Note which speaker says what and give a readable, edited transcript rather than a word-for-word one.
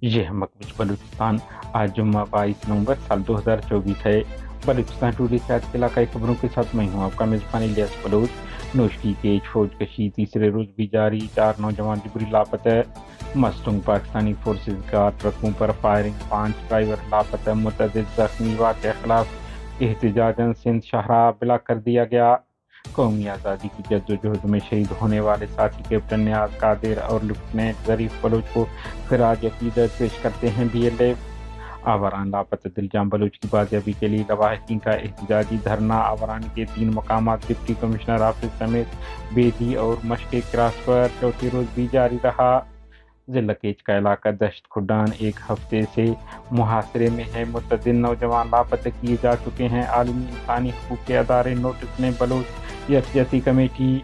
Speaker 1: یہ مقبوض بلوچستان آج جمعہ 22 نومبر سال 2024 ہے۔ بلوچستان ٹوڈے سے آج کے علاقائی خبروں کے ساتھ میں ہوں آپ کا میزبان الیاس بلوچ۔ نوشکی کے فوج کشی تیسرے روز بھی جاری، 4 نوجوان جبری لاپتہ۔ مستنگ پاکستانی فورسز کا ٹرکوں پر فائرنگ، 5 ڈرائیور لاپتہ، متعدد زخمی۔ واقعہ خلاف احتجاجاً سندھ شاہراہ بلاک کر دیا گیا۔ قومی آزادی کی جدوجہد میں شہید ہونے والے ساتھی کیپٹن نیاز قادر اور لیفٹیننٹ ظریف بلوچ کو خراج عقیدت پیش کرتے ہیں بی ایل ایف۔ آوران لاپتہ دلجام بلوچ کی بازیابی کے لیے لواحقین کا احتجاجی دھرنا۔ آوران کے 3 مقامات ڈپٹی کمشنر آفس سمیت بیدی اور مشکے کراس پر چوتھے روز بھی جاری رہا۔ ضلع کیچ کا علاقہ دہشت گردان ایک ہفتے سے محاصرے میں ہے، متعدد نوجوان لاپتہ کیے جا چکے ہیں۔ عالمی انسانی حقوق کے ادارے نوٹس نے بلوچ یکجہتی کمیٹی